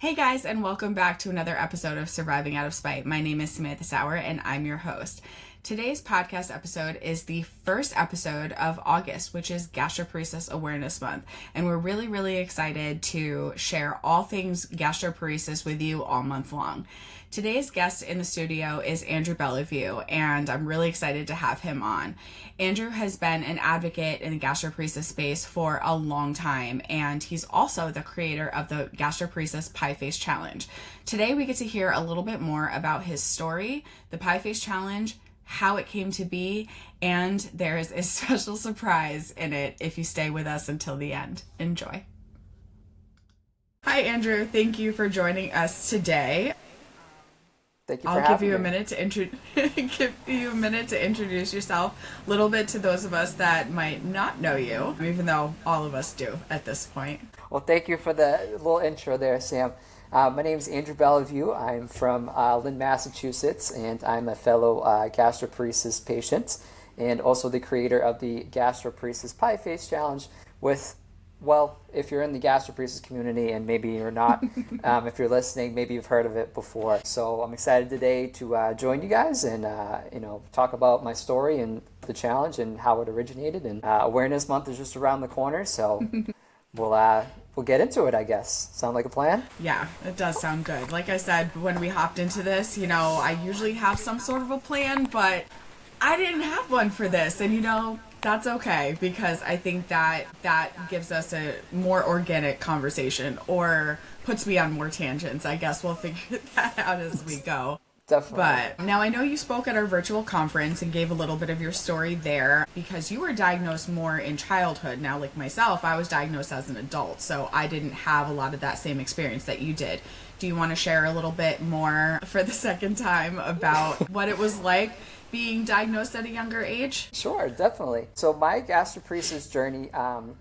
Hey guys, and welcome back to another episode of Surviving Out of Spite. My name is Samantha Sauer, and I'm your host. Today's podcast episode is the first episode of August, which is Gastroparesis Awareness Month. And we're really excited to share all things gastroparesis with you all month long. Today's guest in the studio is Andrew Belliveau, and I'm really excited to have him on. Andrew has been an advocate in the gastroparesis space for a long time, and he's also the creator of the Gastroparesis Pie Face Challenge. Today we get to hear a little bit more about his story, the Pie Face Challenge, how it came to be, and there's a special surprise in it if you stay with us until the end. Enjoy. Hi Andrew, thank you for joining us today. Thank you for having me. Give you a minute to introduce yourself a little bit to those of us that might not know you, even though all of us do at this point. Well, thank you for the little intro there, Sam. My name is Andrew Belliveau. I'm from Lynn, Massachusetts, and I'm a fellow gastroparesis patient and also the creator of the Gastroparesis Pie Face Challenge with, well, if you're in the gastroparesis community, and maybe you're not, if you're listening, maybe you've heard of it before. So I'm excited today to join you guys and talk about my story and the challenge and how it originated. And Awareness Month is just around the corner, so we'll get into it, I guess. Sound like a plan? Yeah, it does sound good. Like I said, when we hopped into this, I usually have some sort of a plan, but I didn't have one for this, and that's okay, because I think that gives us a more organic conversation, or puts me on more tangents. I guess we'll figure that out as we go. Definitely. But now I know you spoke at our virtual conference and gave a little bit of your story there because you were diagnosed more in childhood. Now, like myself, I was diagnosed as an adult, so I didn't have a lot of that same experience that you did. Do you want to share a little bit more for the second time about what it was like being diagnosed at a younger age? Sure, definitely. So my gastroparesis journey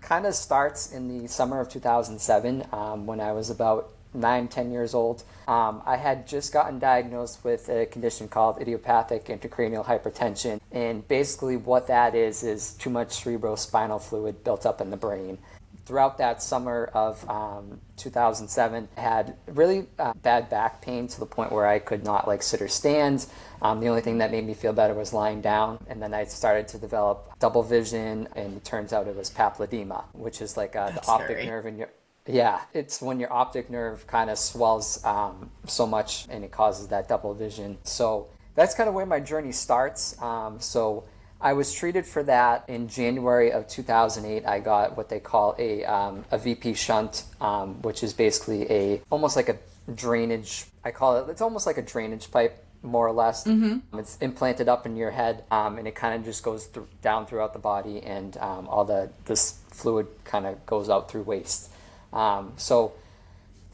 kind of starts in the summer of 2007 when I was about 9-10 years old. I had just gotten diagnosed with a condition called idiopathic intracranial hypertension, and basically what that is too much cerebrospinal fluid built up in the brain. Throughout that summer of 2007, I had really bad back pain to the point where I could not sit or stand. The only thing that made me feel better was lying down, and then I started to develop double vision, and it turns out it was papilledema, which is the optic nerve in your... Yeah, it's when your optic nerve kind of swells so much and it causes that double vision. So that's kind of where my journey starts. So I was treated for that in January of 2008. I got what they call a VP shunt, which is basically almost like a drainage. It's almost like a drainage pipe, more or less. Mm-hmm. It's implanted up in your head, and it kind of just goes down throughout the body, and all this fluid kind of goes out through waste. So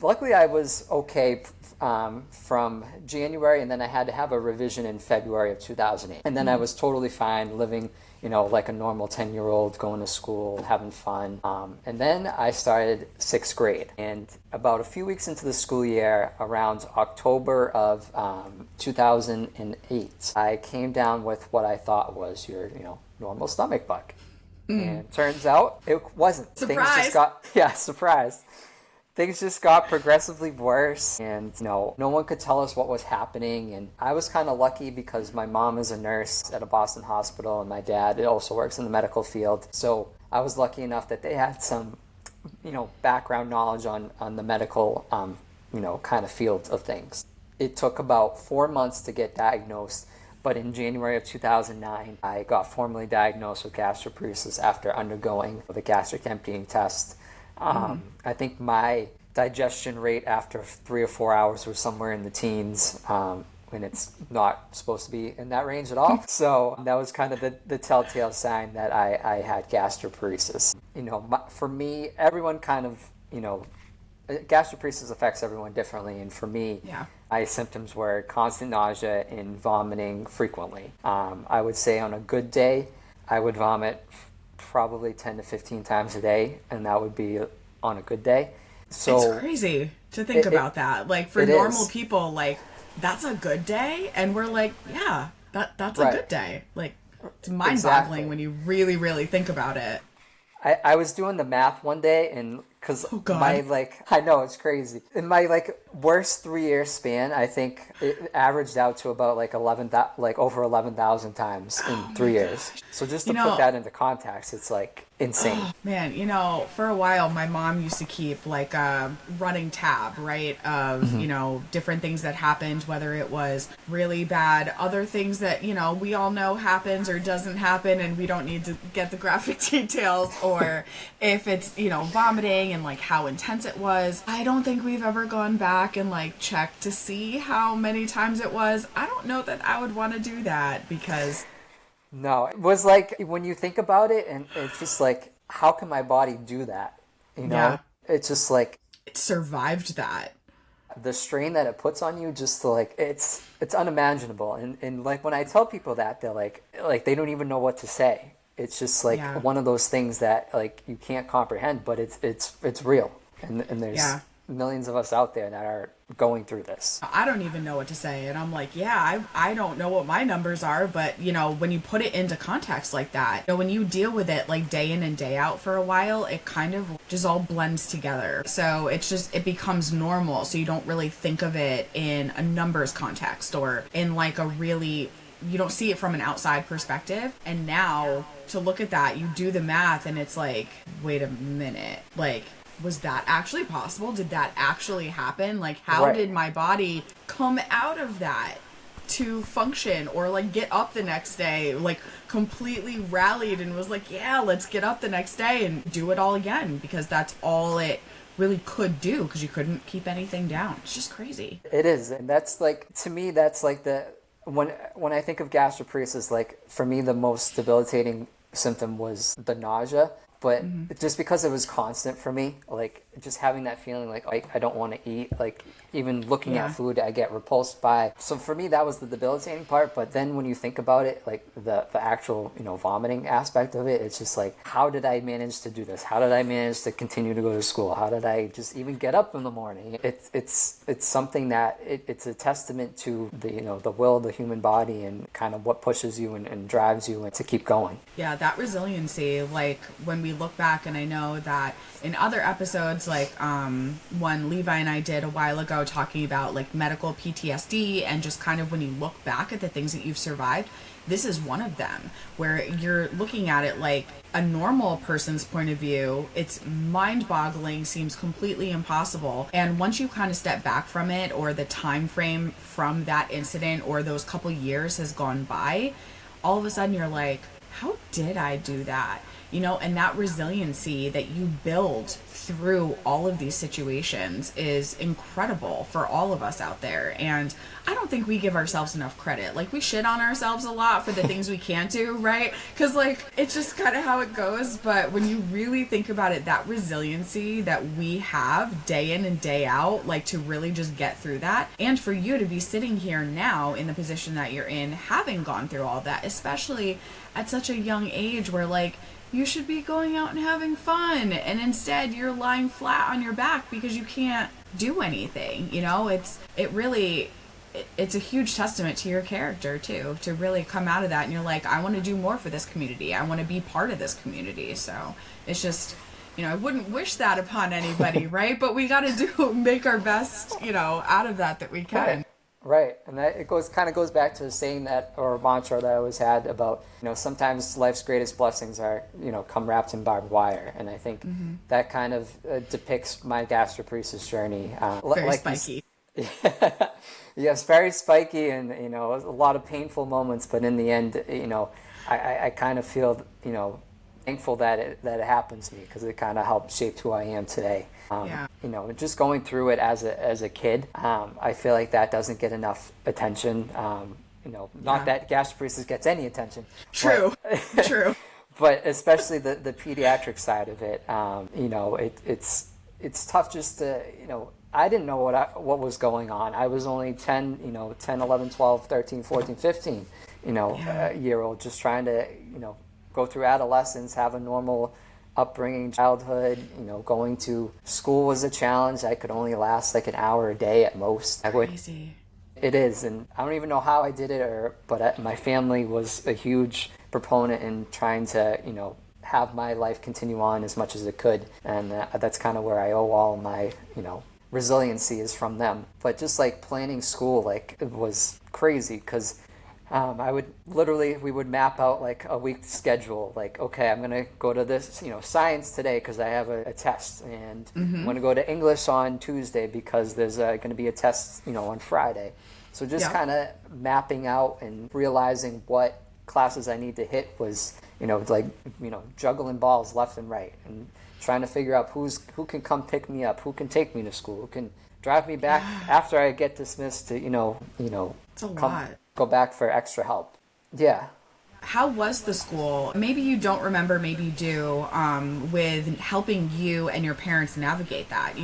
luckily I was okay from January, and then I had to have a revision in February of 2008. And then I was totally fine living, like a normal 10-year-old, going to school, having fun. And then I started 6th grade. And about a few weeks into the school year, around October of 2008, I came down with what I thought was your, normal stomach bug. And turns out it wasn't. Surprise! Surprise. Things just got progressively worse, and no one could tell us what was happening. And I was kind of lucky because my mom is a nurse at a Boston hospital, and my dad also works in the medical field. So I was lucky enough that they had some, background knowledge on the medical, kind of field of things. It took about 4 months to get diagnosed. But in January of 2009, I got formally diagnosed with gastroparesis after undergoing the gastric emptying test. I think my digestion rate after 3 or 4 hours was somewhere in the teens, when it's not supposed to be in that range at all. So that was kind of the telltale sign that I had gastroparesis. For me, everyone kind of, gastroparesis affects everyone differently, and for me, my symptoms were constant nausea and vomiting frequently. I would say on a good day, I would vomit probably 10 to 15 times a day, and that would be on a good day. So it's crazy to think about that. For normal people, that's a good day, and we're like, yeah, that's a good day. It's mind-boggling when you really, really think about it. I was doing the math one day and Because Oh, God. I know it's crazy. In my worst 3-year span, I think it averaged out to about over 11,000 times in 3 years. So just to put that into context, it's insane. Man, for a while, my mom used to keep a running tab, right, of, different things that happened, whether it was really bad, other things that, we all know happens or doesn't happen, and we don't need to get the graphic details, or if it's, vomiting and how intense it was. I don't think we've ever gone back and checked to see how many times it was. I don't know that I would want to do that because... No, it was when you think about it, and it's just how can my body do that? Yeah. It's just it survived that. The strain that it puts on you, just it's unimaginable. And when I tell people that, they're they don't even know what to say. It's just one of those things that you can't comprehend, but it's real. And there's millions of us out there that are going through this. I don't even know what to say. And I'm I don't know what my numbers are, but when you put it into context like that, when you deal with it day in and day out for a while, it kind of just all blends together. So it becomes normal. So you don't really think of it in a numbers context or in you don't see it from an outside perspective. And now to look at that, you do the math and it's wait a minute, was that actually possible? Did that actually happen? How did my body come out of that to function or get up the next day, completely rallied and was yeah, let's get up the next day and do it all again, because that's all it really could do, because you couldn't keep anything down. It's just crazy. It is. And that's to me, that's when I think of gastroparesis, for me, the most debilitating symptom was the nausea. But just because it was constant for me, just having that feeling I don't want to eat, even looking at food I get repulsed by. So for me, that was the debilitating part. But then when you think about it, the actual, vomiting aspect of it, it's just how did I manage to do this? How did I manage to continue to go to school? How did I just even get up in the morning? It's something that it's a testament to the will of the human body and kind of what pushes you and drives you to keep going. Yeah, that resiliency, when we look back, and I know that in other episodes, one Levi and I did a while ago talking about medical PTSD, and just kind of when you look back at the things that you've survived, this is one of them, where you're looking at it a normal person's point of view. It's mind-boggling, seems completely impossible. And once you kind of step back from it, or the time frame from that incident or those couple years has gone by, all of a sudden you're how did I do that? And that resiliency that you build through all of these situations is incredible for all of us out there. And I don't think we give ourselves enough credit. We shit on ourselves a lot for the things we can't do, right? Because it's just kind of how it goes. But when you really think about it, that resiliency that we have day in and day out, to really just get through that. And for you to be sitting here now in the position that you're in, having gone through all that, especially at such a young age where you should be going out and having fun, and instead you're lying flat on your back because you can't do anything. It's a huge testament to your character too, to really come out of that and you're I want to do more for this community. I want to be part of this community. So it's just, I wouldn't wish that upon anybody, right? But we got to make our best, out of that we can. Right, and that kind of goes back to the saying that, or mantra that I always had about, sometimes life's greatest blessings are, come wrapped in barbed wire, and I think that kind of depicts my gastroparesis journey. Very spiky. Yes, very spiky, and a lot of painful moments, but in the end, I kind of feel, thankful that it happens to me, because it kind of helped shape who I am today. Just going through it as a kid, I feel like that doesn't get enough attention. Not that gastroparesis gets any attention. True. But especially the pediatric side of it, it's tough just to, I didn't know what was going on. I was only 10, 11, 12, 13, 14, 15, year old, just trying to, go through adolescence, have a normal upbringing, childhood. Going to school was a challenge. I could only last an hour a day at most. Crazy. It is, and I don't even know how I did it, but my family was a huge proponent in trying to, have my life continue on as much as it could. And that's kind of where I owe all my, resiliency is from them. But just like planning school, like it was crazy because we would map out like a week schedule. Like, okay, I'm going to go to this, science today because I have a test. And I'm going to go to English on Tuesday because there's going to be a test, on Friday. So just kind of mapping out and realizing what classes I need to hit was, juggling balls left and right and trying to figure out who can come pick me up, who can take me to school, who can drive me back after I get dismissed to, it's a lot. Go back for extra help. Yeah. How was the school? Maybe you don't remember, maybe you do, with helping you and your parents navigate that.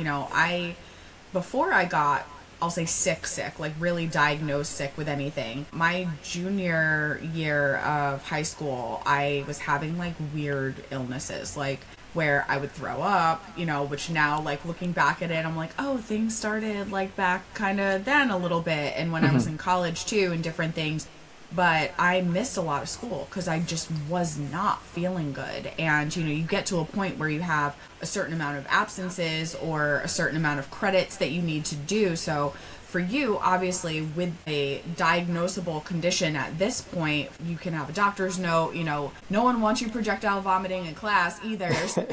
Before I got, I'll say sick, like really diagnosed sick with anything, my junior year of high school, I was having like weird illnesses, like where I would throw up, which now, like looking back at it, I'm like, oh, things started like back kind of then a little bit. And when I was in college too and different things, but I missed a lot of school because I just was not feeling good. And, you get to a point where you have a certain amount of absences or a certain amount of credits that you need to do. So for you, obviously, with a diagnosable condition at this point, you can have a doctor's note, no one wants you projectile vomiting in class either. So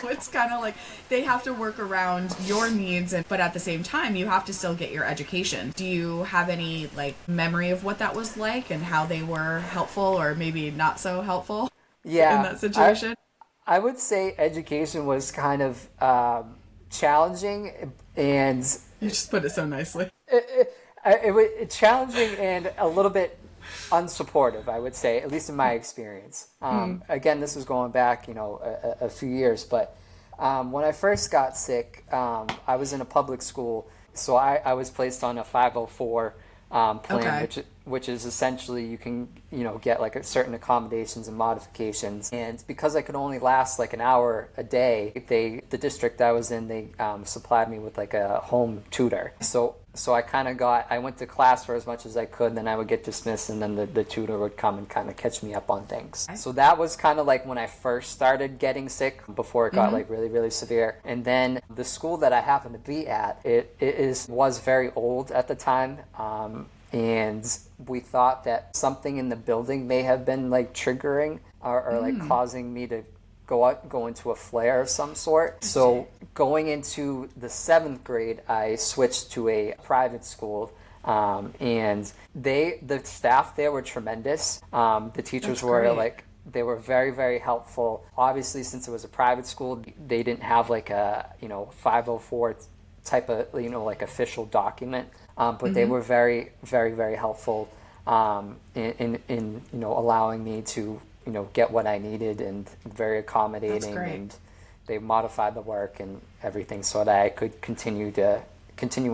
it's kind of like they have to work around your needs, but at the same time, you have to still get your education. Do you have any like memory of what that was like and how they were helpful or maybe not so helpful in that situation? I would say education was kind of challenging, and you just put it so nicely. It was challenging and a little bit unsupportive, I would say, at least in my experience. Again, this was going back, a few years, but when I first got sick, I was in a public school, so I was placed on a 504 plan, which is essentially you can get like certain accommodations and modifications. And because I could only last like an hour a day, the district I was in, they supplied me with like a home tutor. So I went to class for as much as I could, then I would get dismissed, and then the tutor would come and kind of catch me up on things. So that was kind of like when I first started getting sick, before it got like really, really severe. And then the school that I happened to be at, was very old at the time. And we thought that something in the building may have been like triggering or like causing me to go into a flare of some sort. So going into the 7th grade, I switched to a private school, and the staff there were tremendous. The teachers were like, they were very, very helpful. Obviously, since it was a private school, they didn't have like a 504 type of like official document, but they were very, very, very helpful in allowing me to get what I needed, and very accommodating, and they modified the work and everything so that I could continue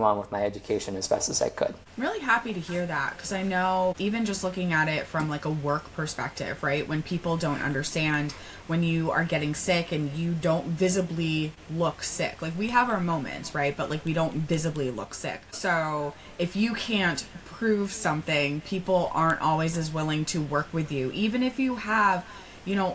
on with my education as best as I could. I'm really happy to hear that, because I know even just looking at it from like a work perspective, right? When people don't understand when you are getting sick and you don't visibly look sick. Like we have our moments, right? But like we don't visibly look sick. So if you can't prove something, people aren't always as willing to work with you. Even if you have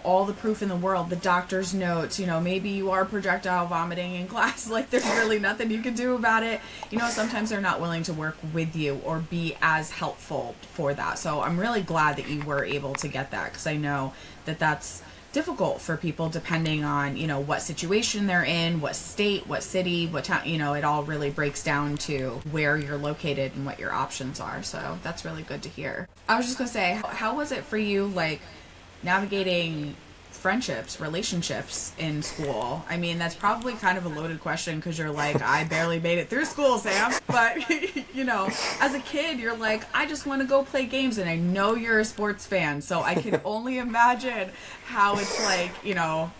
all the proof in the world, the doctor's notes, maybe you are projectile vomiting in class, like there's really nothing you can do about it. Sometimes they're not willing to work with you or be as helpful for that. So I'm really glad that you were able to get that, because I know that that's difficult for people depending on, what situation they're in, what state, what city, what town, it all really breaks down to where you're located and what your options are. So that's really good to hear. I was just going to say, how was it for you, like, navigating friendships, relationships in school? I mean, that's probably kind of a loaded question, because you're like, I barely made it through school, Sam. But, as a kid, you're like, I just want to go play games. And I know you're a sports fan, so I can only imagine how it's like,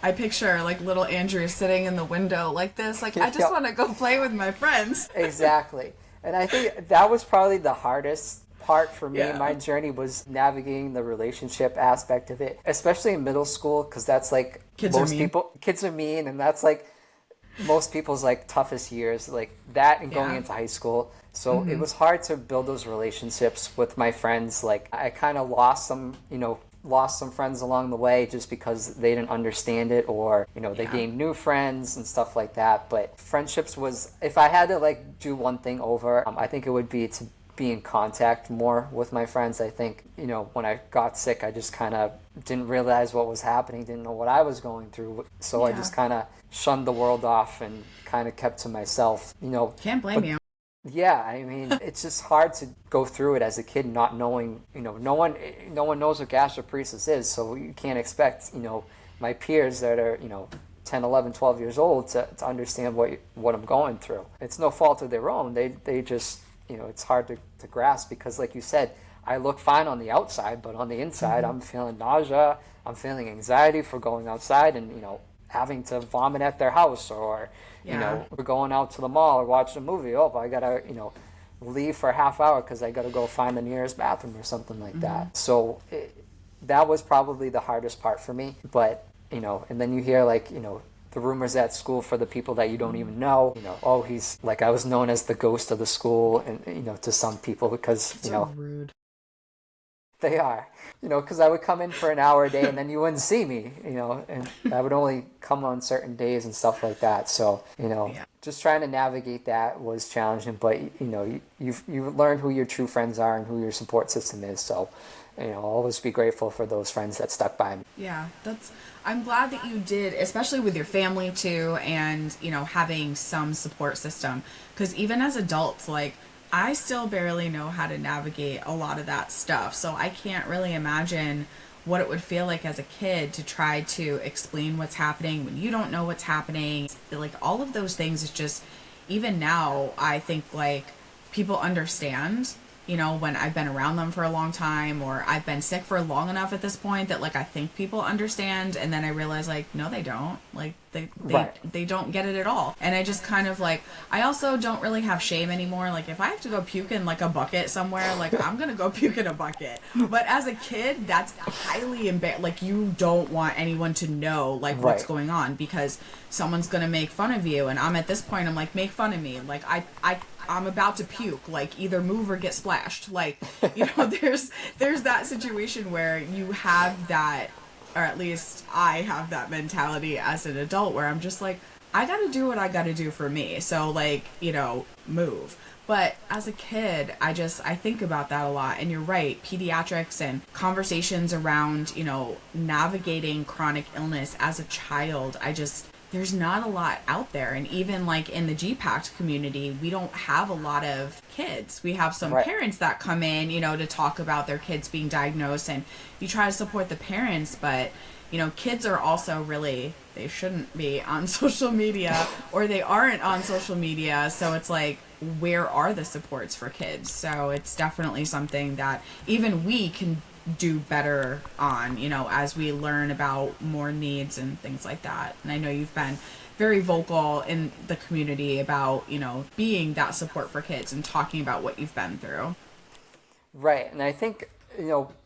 I picture like little Andrew sitting in the window like this, like, I just want to go play with my friends. Exactly. And I think that was probably the hardest part for me in my journey, was navigating the relationship aspect of it, especially in middle school, because that's like kids are mean, and that's like most people's like toughest years, like that, and going into high school. So it was hard to build those relationships with my friends. Like I kind of lost some lost some friends along the way just because they didn't understand it, or they gained new friends and stuff like that. But friendships was, if I had to like do one thing over, I think it would be to be in contact more with my friends. I think when I got sick, I just kind of didn't realize what was happening, didn't know what I was going through, so I just kind of shunned the world off and kind of kept to myself. Can't blame you. Yeah, I mean, it's just hard to go through it as a kid, not knowing, no one knows what gastroparesis is, so you can't expect, my peers that are, 10, 11, 12 years old to understand what I'm going through. It's no fault of their own. They just, it's hard to grasp because, like you said, I look fine on the outside, but on the inside, I'm feeling nausea, I'm feeling anxiety for going outside and, having to vomit at their house, or we're going out to the mall or watching a movie. Oh, but I gotta leave for a half hour because I gotta go find the nearest bathroom or something like that. So that was probably the hardest part for me. But and then you hear like the rumors at school for the people that you don't even know. Oh, he's like, I was known as the ghost of the school, and to some people because so rude. They are, because I would come in for an hour a day and then you wouldn't see me, and I would only come on certain days and stuff like that. So, just trying to navigate that was challenging, but, you learn who your true friends are and who your support system is. So, always be grateful for those friends that stuck by me. Yeah, I'm glad that you did, especially with your family too, and, having some support system, because even as adults, like, I still barely know how to navigate a lot of that stuff. So I can't really imagine what it would feel like as a kid to try to explain what's happening when you don't know what's happening. Like all of those things is just, even now, I think like people understand, when I've been around them for a long time, or I've been sick for long enough at this point that like I think people understand, and then I realize like no, they don't. Like they don't get it at all. And I just kind of like, I also don't really have shame anymore. Like if I have to go puke in like a bucket somewhere, like I'm gonna go puke in a bucket. But as a kid, that's highly like you don't want anyone to know like what's going on, because someone's gonna make fun of you. And I'm at this point, I'm like, make fun of me. Like I'm about to puke, like either move or get splashed. Like, there's that situation where you have that, or at least I have that mentality as an adult where I'm just like, I gotta do what I gotta do for me. So like, move. But as a kid, I think about that a lot. And you're right, pediatrics and conversations around, navigating chronic illness as a child, there's not a lot out there. And even like in the G-PACT community, we don't have a lot of kids. We have some parents that come in, to talk about their kids being diagnosed, and you try to support the parents, but kids are also really, they shouldn't be on social media, or they aren't on social media. So it's like, where are the supports for kids? So it's definitely something that even we can do better on, as we learn about more needs and things like that. And I know you've been very vocal in the community about, being that support for kids and talking about what you've been through. Right. And I think,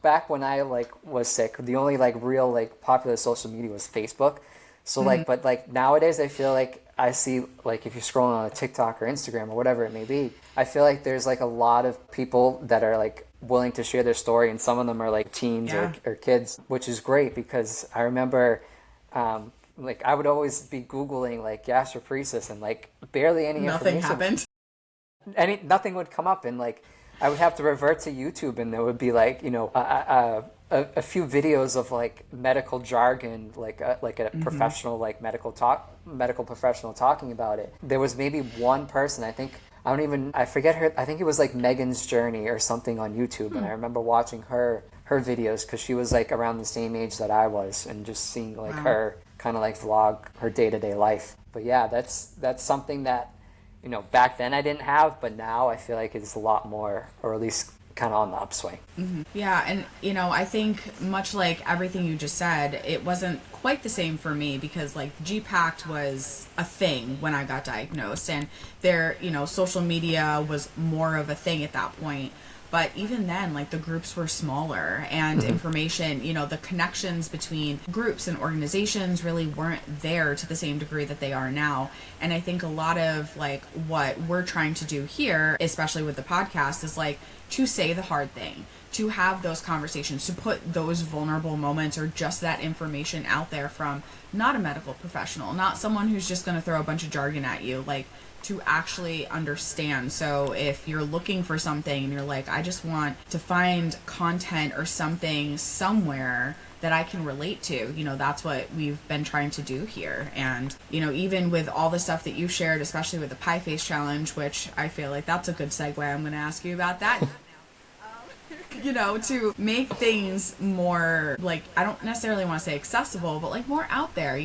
back when I was sick, the only real popular social media was Facebook. So but nowadays I feel like I see if you're scrolling on a TikTok or Instagram or whatever it may be, I feel like there's a lot of people that are willing to share their story, and some of them are teens or kids, which is great, because I remember I would always be Googling gastroparesis, and barely any nothing information happened. Nothing would come up, and I would have to revert to YouTube, and there would be a few videos of medical jargon, a professional medical professional talking about it. There was maybe one person, I forget her, I think it was Megan's Journey or something on YouTube, and I remember watching her videos because she was around the same age that I was, and just seeing her kind of vlog her day-to-day life. But yeah, that's something that back then I didn't have, but now I feel like it's a lot more, or at least kind of on the upswing. Mm-hmm. Yeah, and I think much like everything you just said, it wasn't quite the same for me, because G-PACT was a thing when I got diagnosed, and social media was more of a thing at that point. But even then, like, the groups were smaller, and information, the connections between groups and organizations really weren't there to the same degree that they are now. And I think a lot of like what we're trying to do here, especially with the podcast, is like to say the hard thing, to have those conversations, to put those vulnerable moments or just that information out there from not a medical professional, not someone who's just going to throw a bunch of jargon at you, like to actually understand. So if you're looking for something and you're like, I just want to find content or something somewhere that I can relate to, that's what we've been trying to do here. And, even with all the stuff that you shared, especially with the Pie Face Challenge, which I feel like that's a good segue. I'm going to ask you about that. To make things more, like, I don't necessarily want to say accessible, but like more out there.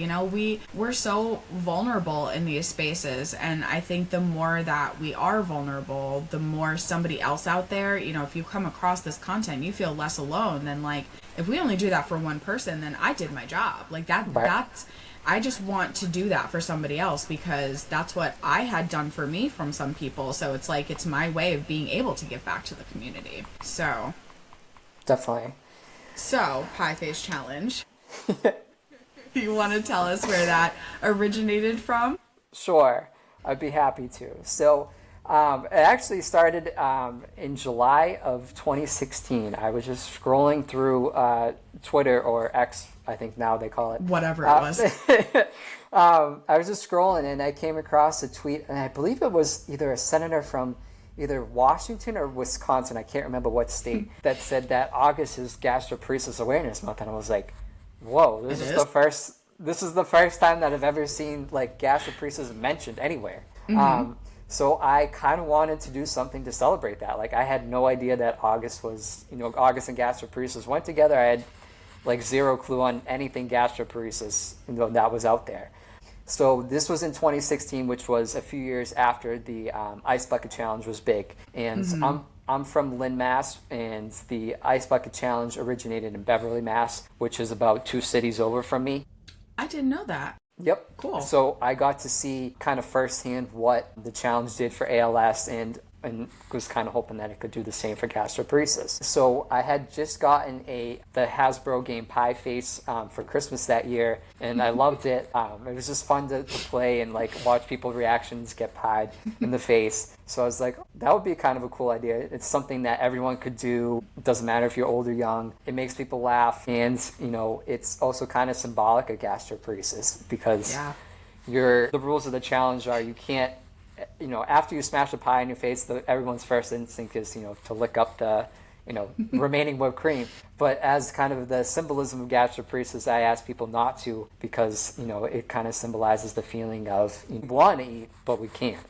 We're so vulnerable in these spaces, and I think the more that we are vulnerable, the more somebody else out there, if you come across this content, you feel less alone than like, if we only do that for one person, then I did my job. Like that's I just want to do that for somebody else because that's what I had done for me from some people. So it's like, it's my way of being able to give back to the community. So. Definitely. So, Pie Face Challenge. You want to tell us where that originated from? Sure. I'd be happy to. So, it actually started in July of 2016. I was just scrolling through Twitter, or X, I think now they call it. Whatever it was. I was just scrolling and I came across a tweet, and I believe it was either a senator from either Washington or Wisconsin, I can't remember what state, that said that August is Gastroparesis Awareness Month. And I was like, whoa, this is the first time that I've ever seen like gastroparesis mentioned anywhere. So I kind of wanted to do something to celebrate that. Like, I had no idea that August was, August and gastroparesis went together. I had like zero clue on anything gastroparesis, that was out there. So this was in 2016, which was a few years after the Ice Bucket Challenge was big. And I'm from Lynn, Mass, and the Ice Bucket Challenge originated in Beverly, Mass, which is about 2 cities over from me. I didn't know that. Yep. Cool. So I got to see kind of firsthand what the challenge did for ALS, and was kind of hoping that it could do the same for gastroparesis. So I had just gotten the Hasbro game Pie Face for Christmas that year, and I loved it. It was just fun to play and like watch people's reactions get pied in the face. So I was like, that would be kind of a cool idea. It's something that everyone could do. It doesn't matter if you're old or young. It makes people laugh, and it's also kind of symbolic of gastroparesis because the rules of the challenge are you can't, after you smash a pie in your face, everyone's first instinct is, to lick up the, remaining whipped cream. But as kind of the symbolism of gastroparesis, I ask people not to because, it kind of symbolizes the feeling of we want to eat, but we can't.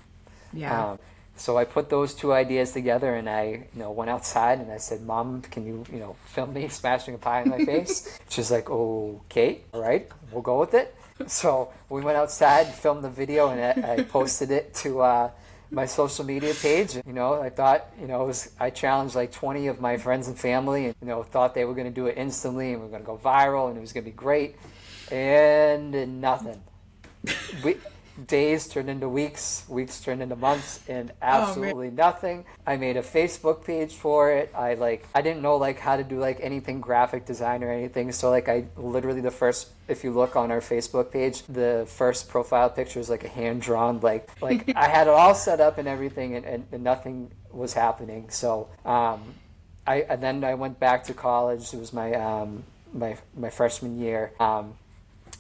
Yeah. So I put those two ideas together, and I, went outside and I said, Mom, can you, film me smashing a pie in my face? She's like, okay, all right, we'll go with it. So we went outside, filmed the video, and I posted it to my social media page. I thought, I challenged like 20 of my friends and family, and, thought they were going to do it instantly, and we were going to go viral, and it was going to be great. And nothing. Days turned into weeks turned into months, and absolutely nothing. I made a Facebook page for it. I didn't know how to do anything graphic design or anything. So I literally if you look on our Facebook page, the first profile picture is a hand drawn, I had it all set up and everything, and nothing was happening. So then I went back to college. It was my freshman year.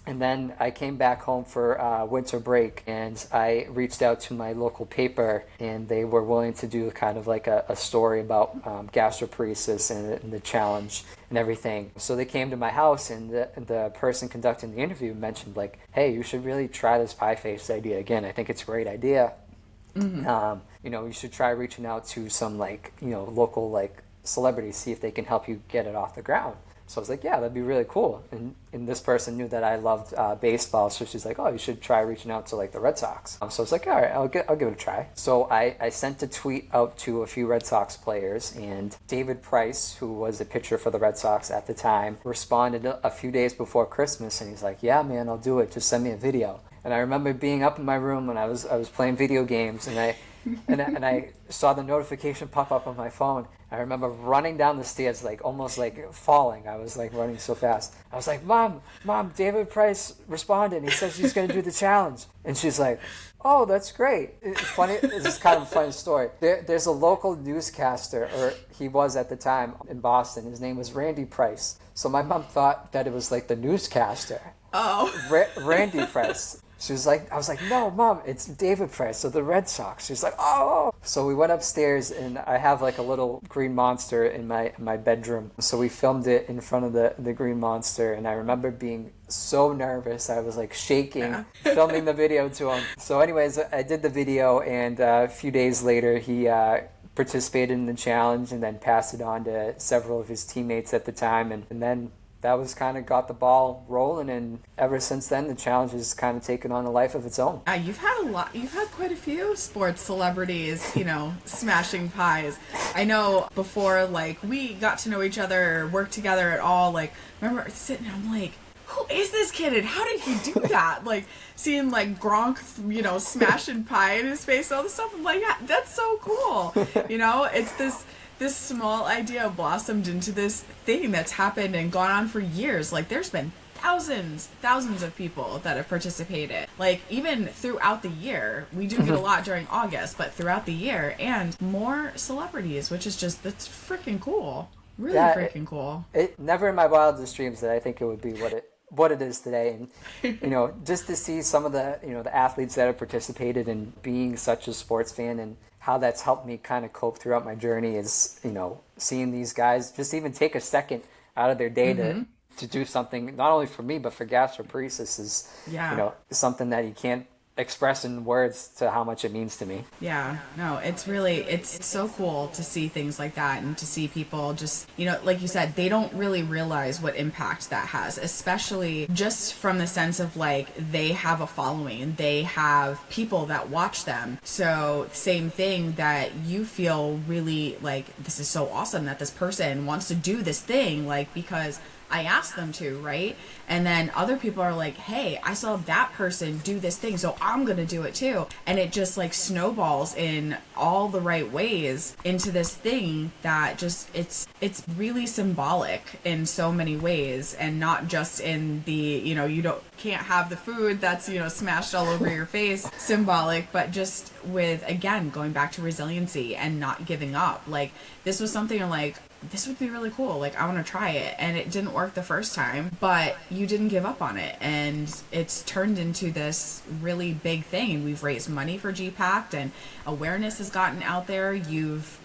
And then I came back home for winter break, and I reached out to my local paper, and they were willing to do kind of a story about gastroparesis and the challenge and everything. So they came to my house, and the person conducting the interview mentioned hey, you should really try this Pie Face idea again. I think it's a great idea. You should try reaching out to some local celebrities, see if they can help you get it off the ground. So I was like, yeah, that'd be really cool. And this person knew that I loved baseball, so she's like, oh, you should try reaching out to the Red Sox. So I was like, all right, I'll give it a try. So I sent a tweet out to a few Red Sox players, and David Price, who was a pitcher for the Red Sox at the time, responded a few days before Christmas, and he's like, yeah, man, I'll do it. Just send me a video. And I remember being up in my room when I was playing video games, and And I saw the notification pop up on my phone. I remember running down the stairs, like almost like falling. I was like running so fast. I was like, Mom, David Price responded. He says he's going to do the challenge. And she's like, oh, that's great. It's funny. It's kind of a funny story. There's a local newscaster, or he was at the time in Boston. His name was Randy Price. So my mom thought that it was like the newscaster. Oh. Randy Price. She was like, I was like, no, Mom, it's David Price of the Red Sox. She's like, oh. So we went upstairs, and I have like a little green monster in my bedroom. So we filmed it in front of the green monster, and I remember being so nervous. I was like shaking, filming the video to him. So anyways, I did the video, and a few days later, he participated in the challenge and then passed it on to several of his teammates at the time. And then that was kind of got the ball rolling, and ever since then the challenge has kind of taken on a life of its own. You've had quite a few sports celebrities, smashing pies. I know before, like, we got to know each other, work together at all, like, remember sitting there, I'm like, who is this kid and how did he do that? Like, seeing like Gronk, smashing pie in his face, all this stuff, I'm like, yeah, that's so cool. It's this small idea blossomed into this thing that's happened and gone on for years. Like, there's been thousands of people that have participated. Like, even throughout the year, we do get a lot during August, but throughout the year, and more celebrities, which is just, that's freaking cool. Really freaking cool. It never in my wildest dreams that I think it would be what it is today. And just to see some of the the athletes that have participated in being such a sports fan, and how that's helped me kind of cope throughout my journey is, seeing these guys just even take a second out of their day to do something, not only for me, but for gastroparesis is, something that you can't express in words to how much it means to me. Yeah, no, it's so cool to see things like that, and to see people just, like you said, they don't really realize what impact that has, especially just from the sense of like, they have a following, they have people that watch them. So same thing, that you feel really like, this is so awesome that this person wants to do this thing, like, because I asked them to, right? And then other people are like, hey, I saw that person do this thing, so I'm gonna do it too. And it just like snowballs in all the right ways into this thing that just, it's really symbolic in so many ways, and not just in the, you can't have the food that's, smashed all over your face symbolic, but just with, again, going back to resiliency and not giving up. Like, this was something like, this would be really cool. Like, I want to try it. And it didn't work the first time, but you didn't give up on it. And it's turned into this really big thing. And we've raised money for G-PACT, and awareness has gotten out there. You've,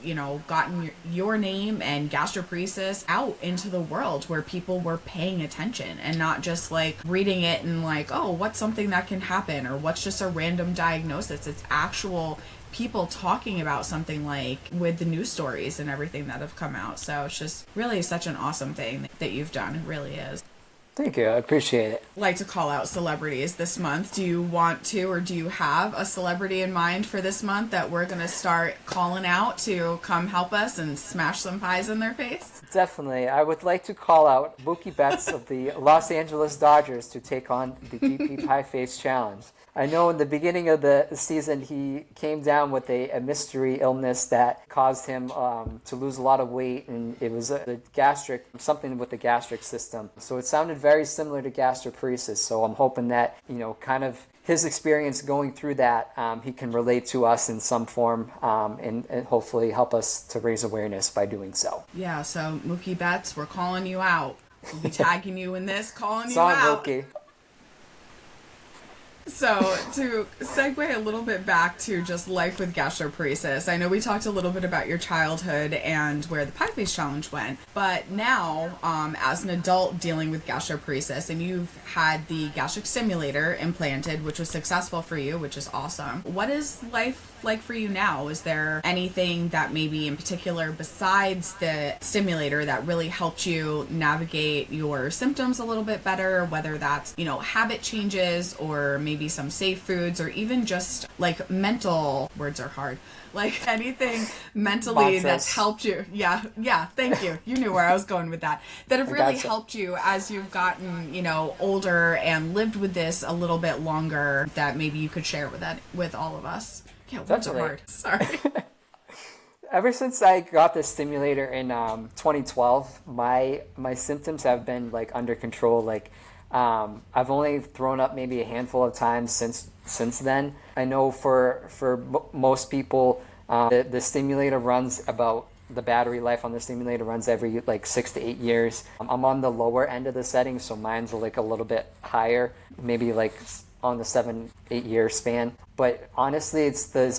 gotten your name and gastroparesis out into the world, where people were paying attention and not just like reading it and like, oh, what's something that can happen, or what's just a random diagnosis. It's actual people talking about something, like with the news stories and everything that have come out. So it's just really such an awesome thing that you've done. It really is. Thank you. I appreciate it. Like to call out celebrities this month. Do you want to, or do you have a celebrity in mind for this month that we're going to start calling out to come help us and smash some pies in their face? Definitely. I would like to call out Mookie Betts of the Los Angeles Dodgers to take on the GP Pie Face Challenge. I know in the beginning of the season, he came down with a mystery illness that caused him to lose a lot of weight, and it was something with the gastric system. So it sounded very similar to gastroparesis. So I'm hoping that, kind of his experience going through that, he can relate to us in some form, and hopefully help us to raise awareness by doing so. Yeah, so Mookie Betts, we're calling you out. We'll be tagging you in this, calling you out. Mookie. So to segue a little bit back to just life with gastroparesis, I know we talked a little bit about your childhood and where the Pie Face Challenge went, but now as an adult dealing with gastroparesis, and you've had the gastric stimulator implanted, which was successful for you, which is awesome. What is life like for you now? Is there anything that maybe in particular besides the stimulator that really helped you navigate your symptoms a little bit better, whether that's, habit changes, or maybe some safe foods, or even just like mental, words are hard, like anything mentally that's helped you? Yeah, thank you. You knew where I was going with that. That have really helped you as you've gotten, older and lived with this a little bit longer, that maybe you could share with all of us. Yeah, words are Definitely. hard. Sorry. Ever since I got the stimulator in 2012, my symptoms have been like under control. Like I've only thrown up maybe a handful of times since then. I know for most people, the stimulator runs about the battery life on the stimulator runs every like 6 to 8 years. I'm on the lower end of the setting, so mine's like a little bit higher, maybe like on the 7-8 year span. But honestly, it's the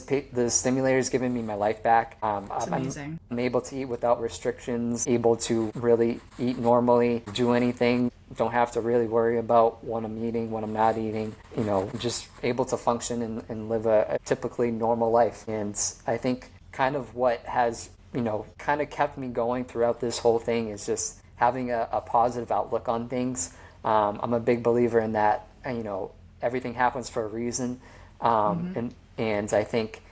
stimulator's giving me my life back. It's amazing. I'm able to eat without restrictions, able to really eat normally, do anything. Don't have to really worry about what I'm eating, what I'm not eating. You know, just able to function and live a typically normal life. And I think kind of what has, you know, kind of kept me going throughout this whole thing is just having a positive outlook on things. I'm a big believer in that, you know, everything happens for a reason. And I think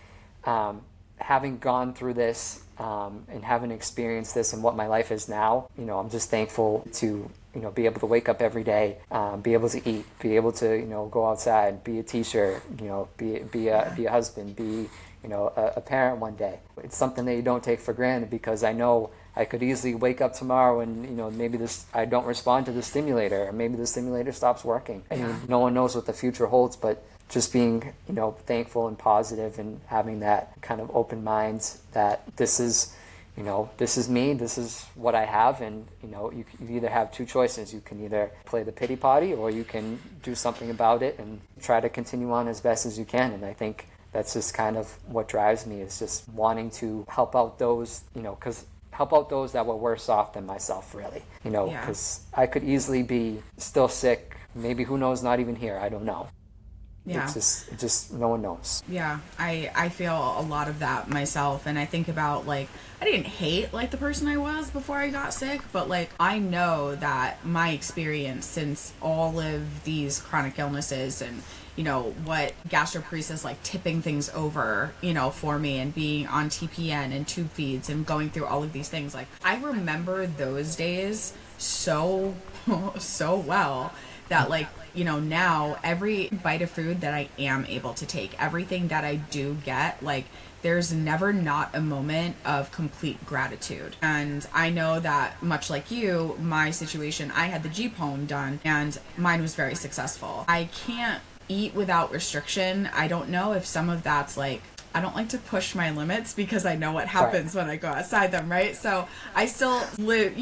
having gone through this and having experienced this and what my life is now, you know, I'm just thankful to, you know, be able to wake up every day, be able to eat, be able to, you know, go outside, be a teacher, you know, be a husband, be, you know, a parent one day. It's something that you don't take for granted, because I know I could easily wake up tomorrow and, you know, maybe I don't respond to the stimulator, or maybe the stimulator stops working. I mean, no one knows what the future holds, but just being, you know, thankful and positive and having that kind of open mind that this is, you know, this is me, this is what I have, and, you know, you either have two choices. You can either play the pity party, or you can do something about it and try to continue on as best as you can. And I think that's just kind of what drives me, is just wanting to help out those, you know, help out those that were worse off than myself, really, you know, because I could easily be still sick, maybe, who knows, not even here, I don't know. Yeah. It's just no one knows. Yeah, I feel a lot of that myself, and I think about, like, I didn't hate like the person I was before I got sick, but like I know that my experience since all of these chronic illnesses and, you know, what gastroparesis, like tipping things over, you know, for me, and being on TPN and tube feeds and going through all of these things, like I remember those days so well that, like, you know, now every bite of food that I am able to take, everything that I do get, like, there's never not a moment of complete gratitude. And I know that, much like you, my situation, I had the G-PACT done and mine was very successful. I can't eat without restriction. I don't know if some of that's like, I don't like to push my limits because I know what happens when I go outside them, right? So I still live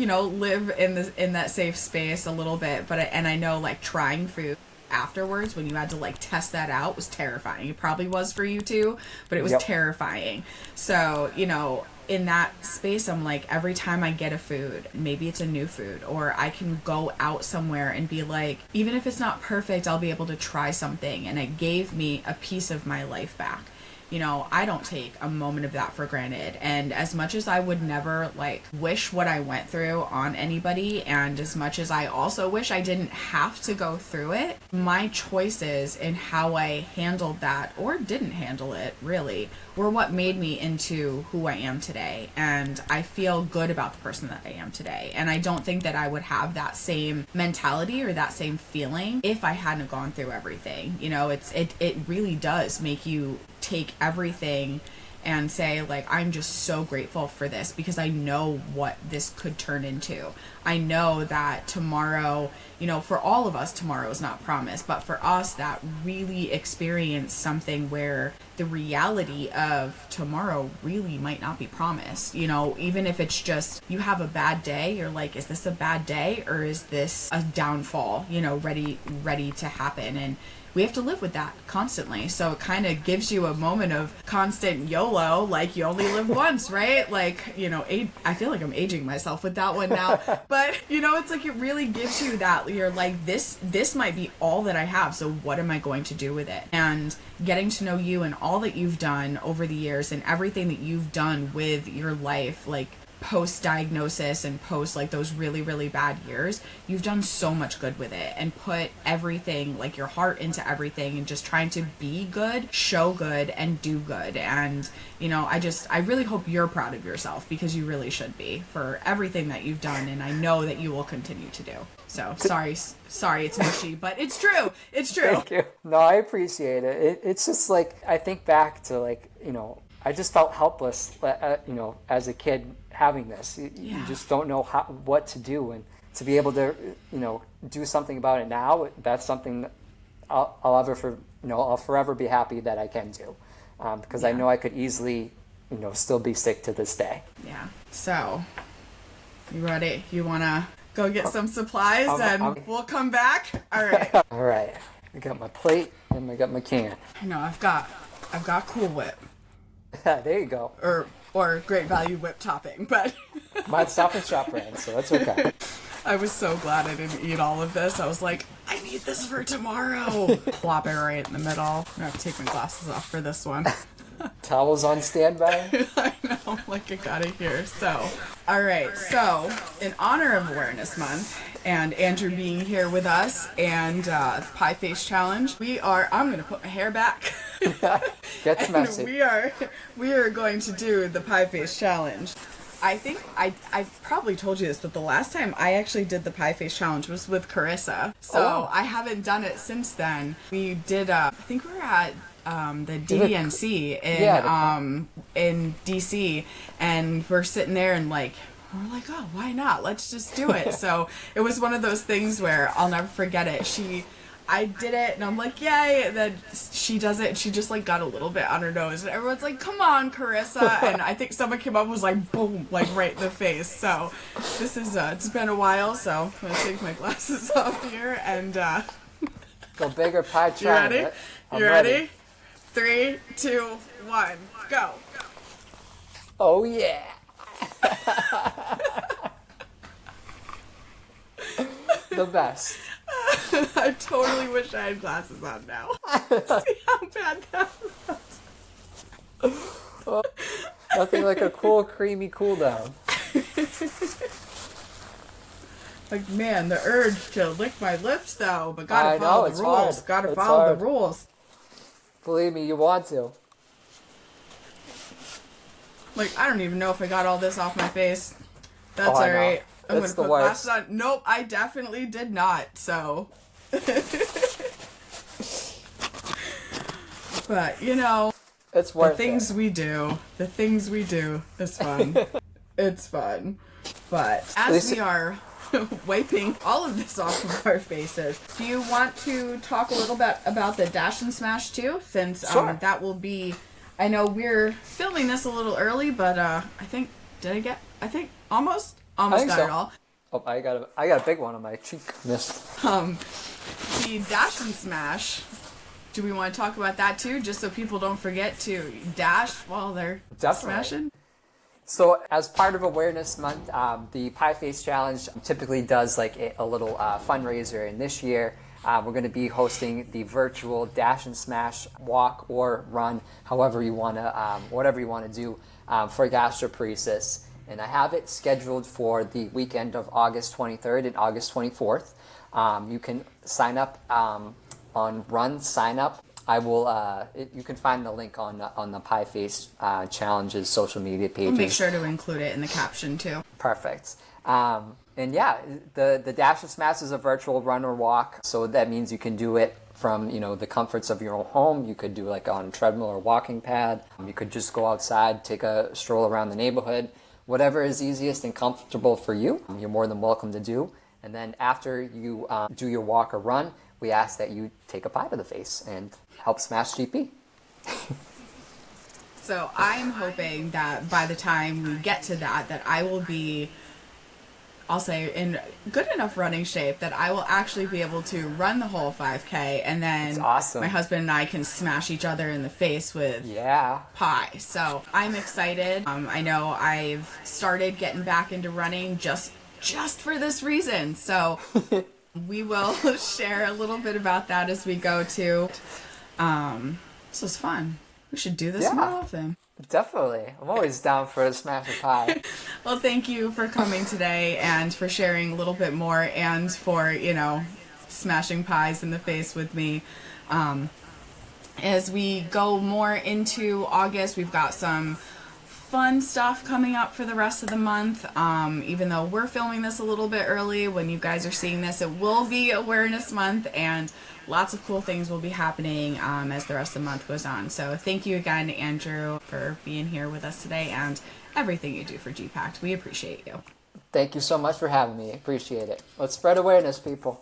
in that safe space a little bit, and I know, like, trying food afterwards, when you had to like test that out, was terrifying. It probably was for you too, but it was terrifying. So, you know, in that space, I'm like, every time I get a food, maybe it's a new food, or I can go out somewhere and be like, even if it's not perfect, I'll be able to try something, and it gave me a piece of my life back. You know, I don't take a moment of that for granted. And as much as I would never, like, wish what I went through on anybody, and as much as I also wish I didn't have to go through it, my choices in how I handled that, or didn't handle it, really, were what made me into who I am today. And I feel good about the person that I am today. And I don't think that I would have that same mentality or that same feeling if I hadn't gone through everything. You know, it really does make you take everything and say, like, I'm just so grateful for this, because I know what this could turn into. I know that tomorrow, you know, for all of us, tomorrow is not promised, but for us that really experience something where the reality of tomorrow really might not be promised, you know, even if it's just you have a bad day, you're like, is this a bad day, or is this a downfall, you know, ready to happen? And we have to live with that constantly. So it kind of gives you a moment of constant YOLO, like you only live once, right? Like, you know, I feel like I'm aging myself with that one now. But, you know, it's like it really gives you that. You're like, this might be all that I have, so what am I going to do with it? And getting to know you and all that you've done over the years and everything that you've done with your life, like, post-diagnosis and post like those really, really bad years, you've done so much good with it and put everything, like your heart into everything and just trying to be good, show good, and do good. And, you know, I really hope you're proud of yourself, because you really should be, for everything that you've done, and I know that you will continue to do. So, sorry, it's mushy, but it's true. It's true. Thank you. No, I appreciate it. It's just like, I think back to like, you know, I just felt helpless, you know, as a kid having this. You just don't know what to do, and to be able to, you know, do something about it now, that's something that I'll forever be happy that I can do, because I know I could easily, you know, still be sick to this day. Yeah. So, you ready? You wanna go get some supplies and we'll come back? All right. All right. I got my plate and I got my can. No, I've got Cool Whip. There you go. Or Great Value whip topping, but mine's Stop and Shop brand, so that's okay. I was so glad I didn't eat all of this. I was like, I need this for tomorrow. Flop it right in the middle. I'm gonna have to take my glasses off for this one. Towels on standby. I know, like I got it here. So, all right. So, in honor of Awareness Month and Andrew being here with us and the Pie Face Challenge, I'm gonna put my hair back. Gets messy. We are going to do the Pie Face Challenge. I think I probably told you this, but the last time I actually did the Pie Face Challenge was with Carissa. So I haven't done it since then. We did, I think we were at the DDNC in DC, and we're sitting there and we're like, oh, why not? Let's just do it. So it was one of those things where I'll never forget it. I did it, and I'm like, yay, and then she does it, and she just, got a little bit on her nose, and everyone's like, come on, Carissa, and I think someone came up and was like, boom, right in the face. So this is, it's been a while, so I'm gonna take my glasses off here, and, Go bigger pie challenge. You ready? You ready? 3, 2, 1, go. Oh, yeah. The best. I totally wish I had glasses on now. See how bad that was. Nothing like a cool, creamy cool down. Man, the urge to lick my lips though, but gotta follow the rules. Hard. Gotta follow the rules. Believe me, you want to. I don't even know if I got all this off my face. That's alright. I'm gonna put glasses on. Nope, I definitely did not, so. But, it's worth the things we do is fun. It's fun. But as we are wiping all of this off of our faces, do you want to talk a little bit about the Dash and Smash too? Since sure. That will be, I know we're filming this a little early, but I think almost got it all. Oh, I got a big one on my cheek. Missed. The Dash and Smash. Do we want to talk about that too, just so people don't forget to dash while they're smashing? So, as part of Awareness Month, the Pie Face Challenge typically does a little fundraiser, and this year we're going to be hosting the virtual Dash and Smash walk or run, however you want to, whatever you want to do for gastroparesis. And I have it scheduled for the weekend of August 23rd and August 24th. You can sign up on Run Sign Up. I will. You can find the link on the Pie Face Challenge's social media pages. We'll make sure to include it in the caption too. Perfect. And yeah, the Dash and Smash is a virtual run or walk, so that means you can do it from the comforts of your own home. You could do on a treadmill or walking pad. You could just go outside, take a stroll around the neighborhood. Whatever is easiest and comfortable for you, you're more than welcome to do. And then after you do your walk or run, we ask that you take a pie to the face and help smash GP. So I'm hoping that by the time we get to that I will be, I'll say, in good enough running shape that I will actually be able to run the whole 5K, and then awesome. My husband and I can smash each other in the face with pie. So I'm excited. I know I've started getting back into running just for this reason. So we will share a little bit about that as we go too. This was fun. We should do this more often. Definitely. I'm always down for a smash of pie. Well, thank you for coming today and for sharing a little bit more and for, smashing pies in the face with me. As we go more into August, we've got some fun stuff coming up for the rest of the month. Even though we're filming this a little bit early, when you guys are seeing this, it will be Awareness Month, and lots of cool things will be happening as the rest of the month goes on. So thank you again, Andrew, for being here with us today and everything you do for G-PACT. We appreciate you. Thank you so much for having me. Appreciate it. Let's spread awareness, people.